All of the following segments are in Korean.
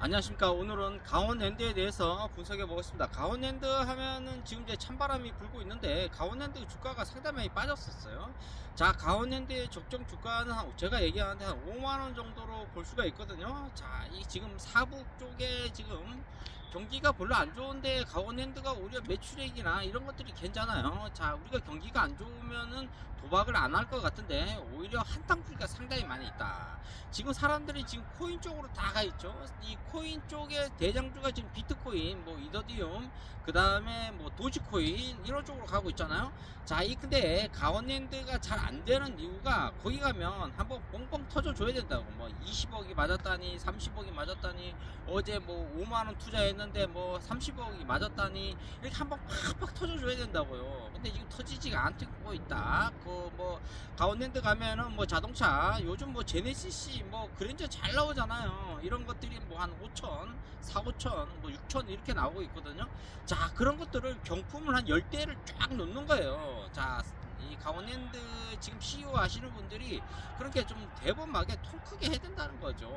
안녕하십니까. 오늘은 강원랜드에 대해서 분석해 보겠습니다. 강원랜드 하면은 지금 이제 찬바람이 불고 있는데 강원랜드 주가가 상당히 많이 빠졌었어요. 자, 강원랜드의 적정 주가는 제가 얘기하는데 한 5만원 정도로 볼 수가 있거든요. 자, 이 지금 사북 쪽에 지금 경기가 별로 안 좋은데 강원랜드가 오히려 매출액이나 이런 것들이 괜찮아요. 자, 우리가 경기가 안 좋으면은 도박을 안 할 것 같은데 오히려 한탕주의가 상당히 많이 있다. 지금 사람들이 지금 코인 쪽으로 다 가 있죠. 이 코인 쪽에 대장주가 지금 비트코인, 뭐 이더리움, 그 다음에 뭐 도지코인 이런 쪽으로 가고 있잖아요. 자, 근데 강원랜드가 잘 안 되는 이유가 거기 가면 한번 뻥뻥 터져 줘야 된다고. 뭐 20억이 맞았다니, 30억이 맞았다니, 어제 뭐 5만원 투자했는데 뭐 30억이 맞았다니, 이렇게 한번 팍팍 터져 줘야 된다고요. 근데 지금 터지지가 않고 있다. 뭐 강원랜드 가면은 뭐 자동차 요즘 뭐 제네시스 뭐 그랜저 잘 나오잖아요. 이런 것들이 뭐 한 5천, 4, 5천, 뭐 6천 이렇게 나오고 있거든요. 자, 그런 것들을 경품을 한 10대를 쫙 놓는 거예요. 자, 이 강원랜드 지금 CEO 하시는 분들이 그렇게 좀 대범하게 통 크게 해야 된다는 거죠.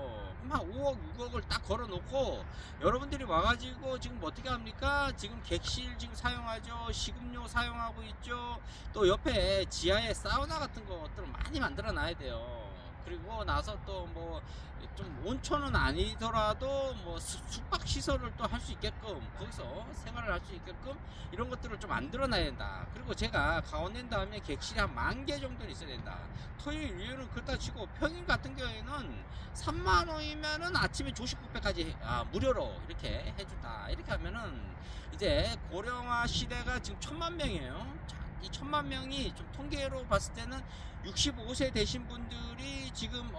그럼 한 5억, 6억을 딱 걸어 놓고 여러분들이 와가지고 지금 뭐 어떻게 합니까? 지금 객실 지금 사용하죠. 식음료 사용하고 있죠. 또 옆에 지하에 사우나 같은 것들을 많이 만들어 놔야 돼요. 그리고 나서 또 뭐 좀 온천은 아니더라도 뭐 숙박 시설을 또 할 수 있게끔 거기서 생활을 할 수 있게끔 이런 것들을 좀 만들어 놔야 된다. 그리고 제가 강원랜드 하면 객실이 한 10,000개 정도는 있어야 된다. 토요일 일요일은 그렇다 치고 평일 같은 경우에는 3만원이면은 아침에 조식 뷔페까지 무료로 이렇게 해준다. 이렇게 하면은 이제 고령화 시대가 지금 10,000,000명이에요 이 10,000,000명이 좀 통계로 봤을 때는 65세 되신 분들이 지금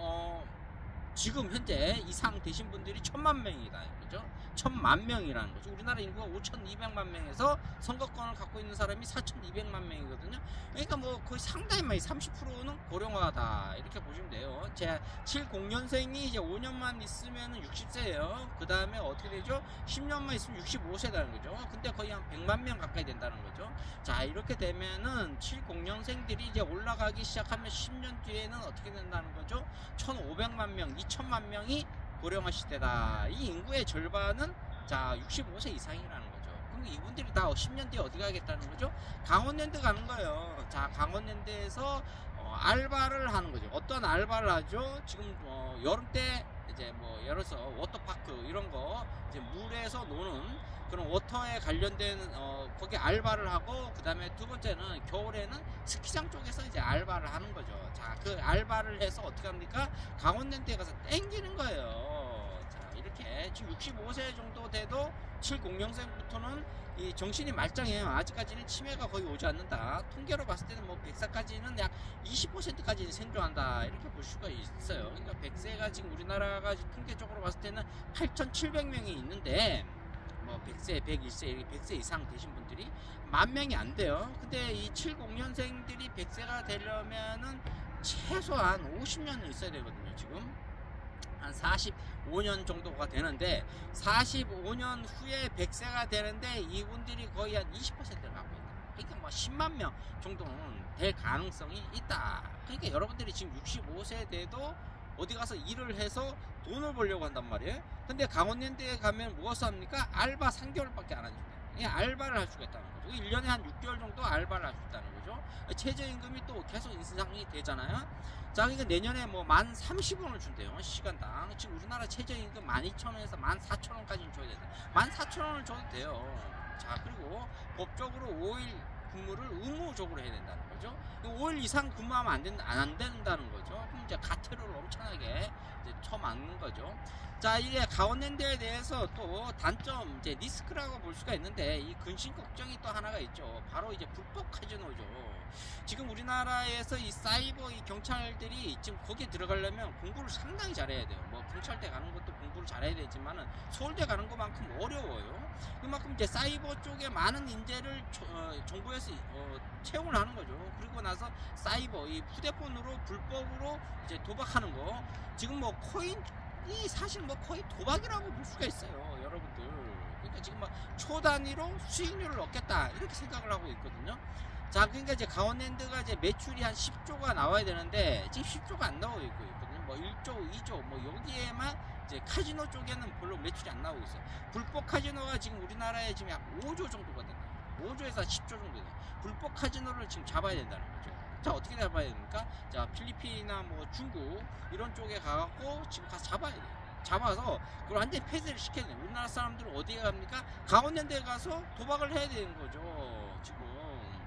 현재 이상 되신 분들이 1,000,000명이다. 그죠? 1,000,000명이라는 거죠. 우리나라 인구가 5,200만 명에서 선거권을 갖고 있는 사람이 4,200만 명이거든요. 그러니까 뭐 거의 상당히 많이 30%는 고령화다. 이렇게 보시면 돼요. 제 70년생이 이제 5년만 있으면 60세예요. 그 다음에 어떻게 되죠? 10년만 있으면 65세라는 거죠. 근데 거의 한 100만 명 가까이 된다는 거죠. 자, 이렇게 되면은 70년생들이 이제 올라가기 시작하면 10년 뒤에는 어떻게 된다는 거죠? 1,500만 명, 2천만 명이 고령화 시대다. 이 인구의 절반은 자 65세 이상이라는 거죠. 그럼 이분들이 다 10년 뒤에 어디 가겠다는 거죠? 강원랜드 가는 거예요. 자, 강원랜드에서 알바를 하는 거죠. 어떤 알바를 하죠? 지금 여름 때 이제 뭐 예를 들어서 워터파크 이런 거 이제 물에서 노는 그런 워터에 관련된 거기 알바를 하고, 그 다음에 두 번째는 겨울에는 스키장 쪽에서 이제 알바를 하는 거죠. 자, 그 알바를 해서 어떻게 합니까? 강원랜드에 가서 땡기는 거예요. 자, 이렇게 지금 65세 정도 돼도 70년생부터는 이 정신이 말짱해요. 아직까지는 치매가 거의 오지 않는다. 통계로 봤을 때는 뭐 100세까지는 약 20%까지 생존한다. 이렇게 볼 수가 있어요. 그러니까 100세가 지금 우리나라가 통계적으로 봤을 때는 8,700명이 있는데 뭐 100세, 101세, 이렇게 100세 이상 되신 분들이 10,000명이 안 돼요. 근데 이 70년생들이 100세가 되려면은 최소한 50년은 있어야 되거든요. 지금 한 45년 정도가 되는데 45년 후에 100세가 되는데 이분들이 거의 한 20%를 갖고 있다. 그러니까 뭐 10만 명 정도는 될 가능성이 있다. 그러니까 여러분들이 지금 65세 돼도 어디 가서 일을 해서 돈을 벌려고 한단 말이에요. 근데 강원랜드에 가면 무엇을 합니까? 알바 3개월밖에 안 해준다. 그냥 알바를 할 수가 있다는 거죠. 1년에 한 6개월 정도 알바를 할 수 있다는 거죠. 최저임금이 또 계속 인상이 되잖아요. 자, 그러니까 내년에 뭐 1030원을 준대요. 시간당. 지금 우리나라 최저임금 12,000원에서 14,000원까지는 줘야 된다. 14,000원을 줘도 돼요. 자, 그리고 법적으로 5일 근무를 의무적으로 해야 된다는 거죠. 5일 이상 근무하면 안 된다는 거죠. 그럼 이제 가태료를 엄청나게 이제 쳐맞는 거죠. 자, 이게 강원랜드에 대해서 또 단점, 이제 리스크라고 볼 수가 있는데 이 근심 걱정이 또 하나가 있죠. 바로 이제 불법 카지노죠. 지금 우리나라에서 이 사이버 이 경찰들이 지금 거기에 들어가려면 공부를 상당히 잘해야 돼요. 뭐 경찰대 가는 것도 공부를 잘해야 되지만은 서울대 가는 것만큼 어려워요. 그만큼 이제 사이버 쪽에 많은 인재를 정부에서 채용을 하는 거죠. 그리고 나서 사이버 이 휴대폰으로 불법으로 이제 도박하는 거, 지금 뭐 코인이 사실 뭐 거의 도박이라고 볼 수가 있어요, 여러분들. 그러니까 지금 막 초단위로 수익률을 얻겠다 이렇게 생각을 하고 있거든요. 자, 그러니까 이제 강원랜드가 이제 매출이 한 10조가 나와야 되는데 지금 10조가 안 나오고 있거든요. 뭐 1조, 2조 뭐 여기에만 이제 카지노 쪽에는 별로 매출이 안 나오고 있어요. 불법 카지노가 지금 우리나라에 지금 약 5조 정도가 된다. 5조에서 10조 정도 돼요. 불법 카지노를 지금 잡아야 된다는 거죠. 자, 어떻게 잡아야 됩니까? 자, 필리핀이나 뭐 중국 이런 쪽에 가갖고 지금 가서 잡아야 돼요. 잡아서 그걸 완전히 폐쇄를 시켜야 돼요. 우리나라 사람들은 어디에 갑니까? 강원랜드에 가서 도박을 해야 되는 거죠. 지금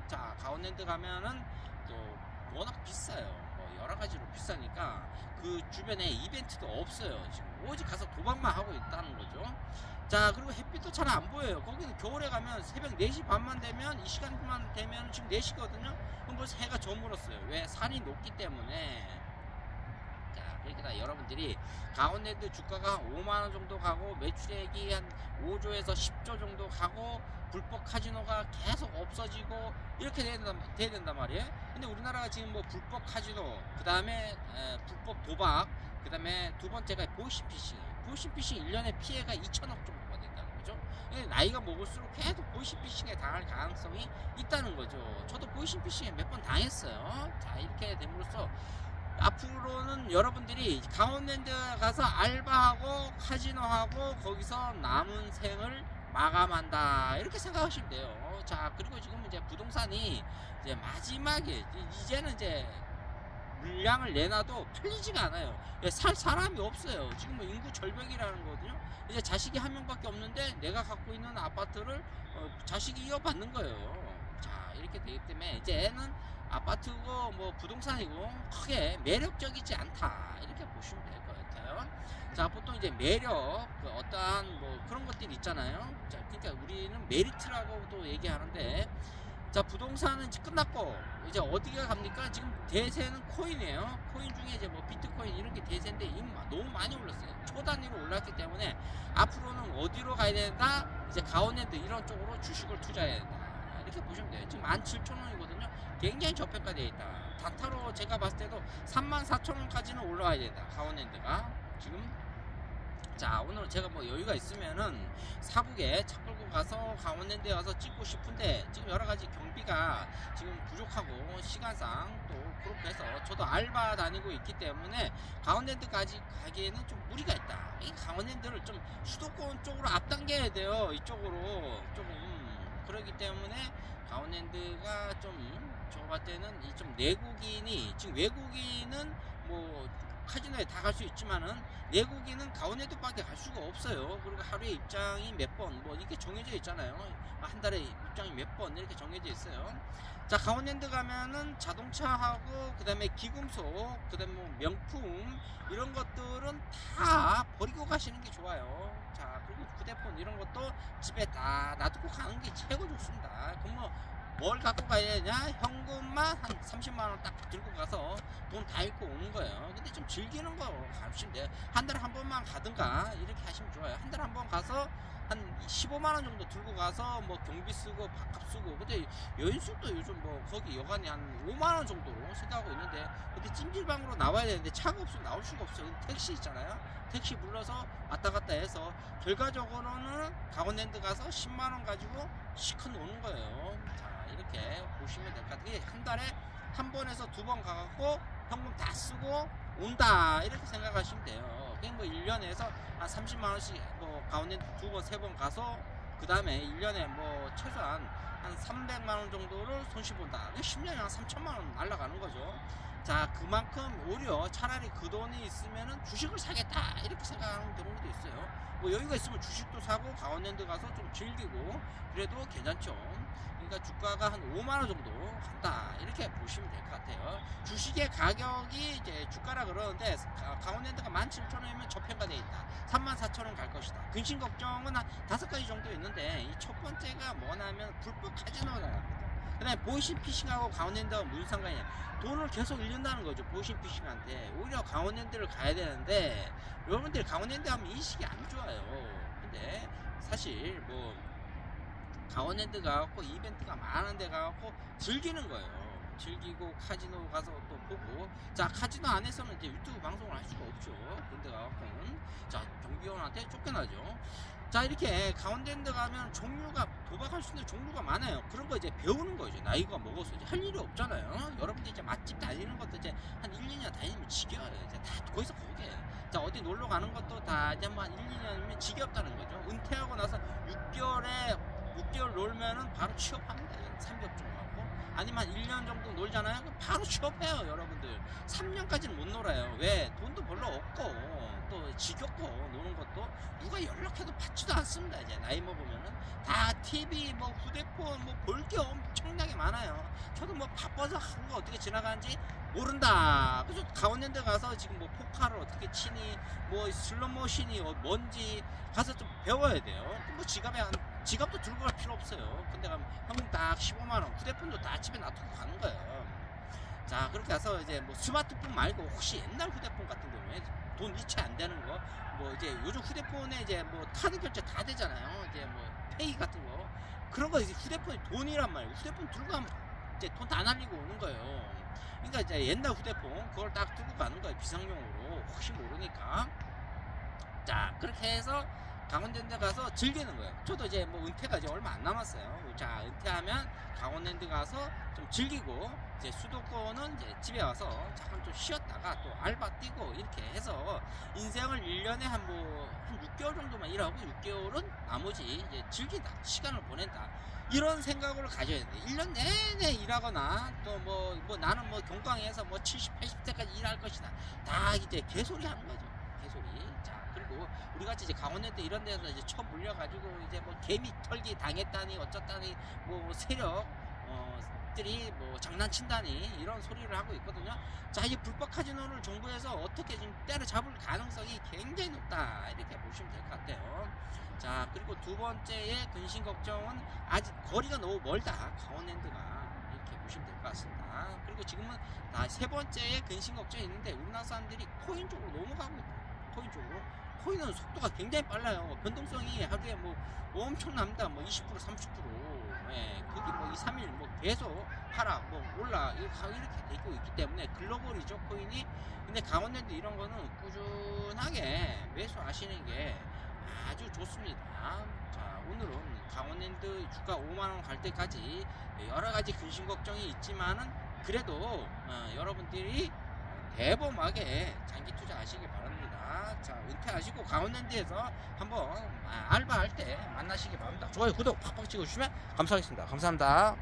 자, 강원랜드 가면은 또 워낙 비싸요. 뭐 여러 가지로 비싸니까 그 주변에 이벤트도 없어요. 지금 오직 가서 도박만 하고 있다는 거죠. 자, 그리고 햇빛도 잘 안 보여요. 거기는 겨울에 가면 새벽 4시 반만 되면, 이 시간만 되면 지금 4시거든요. 그럼 벌써 해가 저물었어요. 왜? 산이 높기 때문에. 자, 그러니까 여러분들이 강원랜드 주가가 한 5만원 정도 가고 매출액이 한 5조에서 10조 정도 가고 불법 카지노가 계속 없어지고 이렇게 돼야 된단 말이에요. 근데 우리나라가 지금 뭐 불법 카지노, 그 다음에 불법 도박, 그 다음에 두 번째가 보이시피싱. 보이시피싱 1년에 피해가 2천억 정도가 된다는 거죠. 나이가 먹을수록 계속 보이시피싱에 당할 가능성이 있다는 거죠. 저도 보이시피싱에 몇 번 당했어요. 자, 이렇게 됨으로써 앞으로는 여러분들이 강원랜드 가서 알바하고 카지노하고 거기서 남은 생을 마감한다, 이렇게 생각하시면 돼요. 자, 그리고 지금 이제 부동산이 이제 마지막에 이제는 이제 물량을 내놔도 팔리지가 않아요. 살 사람이 없어요. 지금 뭐 인구 절벽이라는 거거든요. 이제 자식이 한 명밖에 없는데 내가 갖고 있는 아파트를 자식이 이어받는 거예요. 자, 이렇게 되기 때문에 이제는 아파트고 뭐 부동산이고 크게 매력적이지 않다, 이렇게 보시면 될 것 같아요. 자, 보통 이제 매력, 그 어떠한 뭐 그런 것들이 있잖아요. 자, 그러니까 우리는 메리트라고도 얘기하는데, 자, 부동산은 이제 끝났고 이제 어디가 갑니까? 지금 대세는 코인이에요. 코인 중에 이제 뭐 비트코인 이런 게 대세인데 이미 너무 많이 올랐어요. 초단위로 올랐기 때문에 앞으로는 어디로 가야 된다? 이제 강원랜드 이런 쪽으로 주식을 투자해야 된다, 이렇게 보시면 돼요. 지금 17,000원이거든요. 굉장히 저평가되어 있다. 단타로 제가 봤을 때도 34,000원까지는 올라와야 된다, 강원랜드가 지금. 자, 오늘 제가 뭐 여유가 있으면은 사북에 차 끌고 가서 강원랜드에 와서 찍고 싶은데 지금 여러가지 경비가 지금 부족하고 시간상 또 그렇게 해서 저도 알바 다니고 있기 때문에 강원랜드까지 가기에는 좀 무리가 있다. 이 강원랜드를 좀 수도권 쪽으로 앞당겨야 돼요. 이쪽으로 조금. 그렇기 때문에 강원랜드가 좀 저 봤을 때는 이 좀 내국인이, 지금 외국인은 뭐 카지노에 다 갈 수 있지만은 내국인은 강원랜드밖에 갈 수가 없어요. 그리고 하루에 입장이 몇 번 뭐 이렇게 정해져 있잖아요. 한 달에 입장이 몇 번 이렇게 정해져 있어요. 자, 강원랜드 가면은 자동차하고 그 다음에 기금속, 그 다음에 뭐 명품 이런 것들은 다 버리고 가시는 게 좋아요. 자, 그리고 휴대폰 이런 것도 집에 다 놔두고 가는 게 최고 좋습니다. 그럼 뭐 뭘 갖고 가야 되냐? 현금만 한 30만원 딱 들고 가서 돈 다 잃고 오는 거예요. 근데 좀 즐기는 거 가시면 돼요. 한 달에 한 번만 가든가 이렇게 하시면 좋아요. 한 달에 한 번 가서 한 15만원 정도 들고 가서 뭐 경비 쓰고 밥값 쓰고. 근데 여인숙도 요즘 뭐 거기 여간이 한 5만원 정도로 생각하고 있는데, 근데 찜질방으로 나와야 되는데 차가 없으면 나올 수가 없어요. 택시 있잖아요. 택시 불러서 왔다 갔다 해서 결과적으로는 강원랜드 가서 10만원 가지고 시컷 노는 거예요. 자, 이렇게 보시면 될 것 같아요. 한 달에 한 번에서 두 번 가갖고 현금 다 쓰고 온다, 이렇게 생각하시면 돼요. 그냥 뭐 1년에서 한 30만원씩 뭐 강원랜드 두 번, 세 번 가서 그 다음에 1년에 뭐 최소한 한 300만원 정도를 손실 본다. 10년에 한 3천만원 날라가는 거죠. 자, 그만큼 오히려 차라리 그 돈이 있으면은 주식을 사겠다, 이렇게 생각하는 경우도 있어요. 뭐 여유가 있으면 주식도 사고 강원랜드 가서 좀 즐기고 그래도 괜찮죠. 그러니까 주가가 한 5만원 정도 간다, 이렇게 보시면 될 것 같아요. 주식의 가격이 이제 주가라 그러는데 강원랜드가 17,000원이면 저평가되어 있다. 34,000원 갈 것이다. 근심 걱정은 한 5가지 정도 있는데, 이 첫 번째가 뭐냐면 불법 카지노라는 거죠. 그 다음에 보이시피싱하고 강원랜드하고 무슨 상관이냐? 돈을 계속 잃는다는 거죠, 보이시피싱한테. 오히려 강원랜드를 가야 되는데 여러분들 강원랜드 하면 인식이 안 좋아요. 근데 사실 뭐 강원랜드 가갖고 이벤트가 많은 데 가갖고 즐기는 거예요. 즐기고 카지노 가서 또 보고. 자, 카지노 안에서는 이제 유튜브 방송을 할 수가 없죠. 그런데 가갖고는 자, 경비원한테 쫓겨나죠. 자, 이렇게 강원랜드 가면 종류가, 도박할 수 있는 종류가 많아요. 그런 거 이제 배우는 거죠. 나이가 먹어서 이제 할 일이 없잖아요. 여러분들 이제 맛집 다니는 것도 이제 한 1, 2년 다니면 지겨워요. 이제 다 거기서 거기에. 자, 어디 놀러 가는 것도 다 이제 뭐 한 1, 2년이면 지겹다는 거죠. 은퇴하고 나서 6개월 놀면은 바로 취업합니다. 삼겹종 갖고. 아니면 한 1년 정도 놀잖아요. 그럼 바로 취업해요, 여러분들. 3년까지는 못 놀아요. 왜? 돈도 별로 없고, 또 지겹고, 노는 것도 누가 연락해도 받지도 않습니다. 이제 나이 먹으면은 다 TV, 뭐 휴대폰, 뭐 볼 게 엄청나게 많아요. 저도 뭐 바빠서 하루가 어떻게 지나가는지 모른다. 그래서 강원랜드 가서 지금 뭐 포카를 어떻게 치니, 뭐 슬롯머신이 뭔지 가서 좀 배워야 돼요. 뭐 지갑도 들고 갈 필요 없어요. 근데 가면 현금 딱 15만원, 휴대폰도 다 집에 놔두고 가는 거예요. 자, 그렇게 해서 이제 뭐 스마트폰 말고 혹시 옛날 휴대폰 같은 경우에 돈 이체 안 되는 거, 뭐 이제 요즘 휴대폰에 이제 뭐 카드 결제 다 되잖아요. 이제 뭐 페이 같은 거, 그런 거 이제 휴대폰이 돈이란 말이에요. 휴대폰 들고 가면 이제 돈 다 날리고 오는 거예요. 그러니까 이제 옛날 휴대폰 그걸 딱 들고 가는 거예요. 비상용으로, 혹시 모르니까. 자, 그렇게 해서 강원랜드 가서 즐기는 거예요. 저도 이제 뭐 은퇴가 이제 얼마 안 남았어요. 자, 은퇴하면 강원랜드 가서 좀 즐기고, 이제 수도권은 이제 집에 와서 잠깐 좀 쉬었다가 또 알바 뛰고, 이렇게 해서 인생을 1년에 한 6개월 정도만 일하고 6개월은 나머지 이제 즐긴다, 시간을 보낸다, 이런 생각을 가져야 돼. 1년 내내 일하거나 또 뭐 나는 뭐 경광에서 뭐 70, 80세까지 일할 것이다, 다 이제 개소리 하는 거죠. 개소리. 자, 그리고 우리 같이 이제 강원랜드 이런 데서 이제 처음 물려가지고 이제 뭐 개미 털기 당했다니 어쩌다니, 뭐 세력 들이 뭐 장난친다니, 이런 소리를 하고 있거든요. 자, 이 불법 카지노를 정부에서 어떻게 지금 때려잡을 가능성이 굉장히 높다, 이렇게 보시면 될 것 같아요. 자, 그리고 두 번째의 근심 걱정은 아직 거리가 너무 멀다, 강원랜드가, 이렇게 보시면 될 것 같습니다. 그리고 지금은 세 번째의 근심 걱정이 있는데, 우리나라 사람들이 코인 쪽으로 넘어가고 있다. 코인 쪽으로. 코인은 속도가 굉장히 빨라요. 변동성이 하루에 뭐 엄청납니다. 뭐 20%, 30%. 예, 그게 뭐 2, 3일 뭐 계속 하락, 뭐 올라, 이렇게 되고 있기 때문에 글로벌이죠, 코인이. 근데 강원랜드 이런 거는 꾸준하게 매수하시는 게 아주 좋습니다. 자, 오늘은 강원랜드 주가 5만원 갈 때까지 여러 가지 근심 걱정이 있지만은, 그래도 여러분들이 대범하게 장기 투자하시기 바랍니다. 자, 은퇴하시고 강원랜드에서 한번 알바할 때 만나시기 바랍니다. 좋아요, 구독 팍팍 찍어주시면 감사하겠습니다. 감사합니다.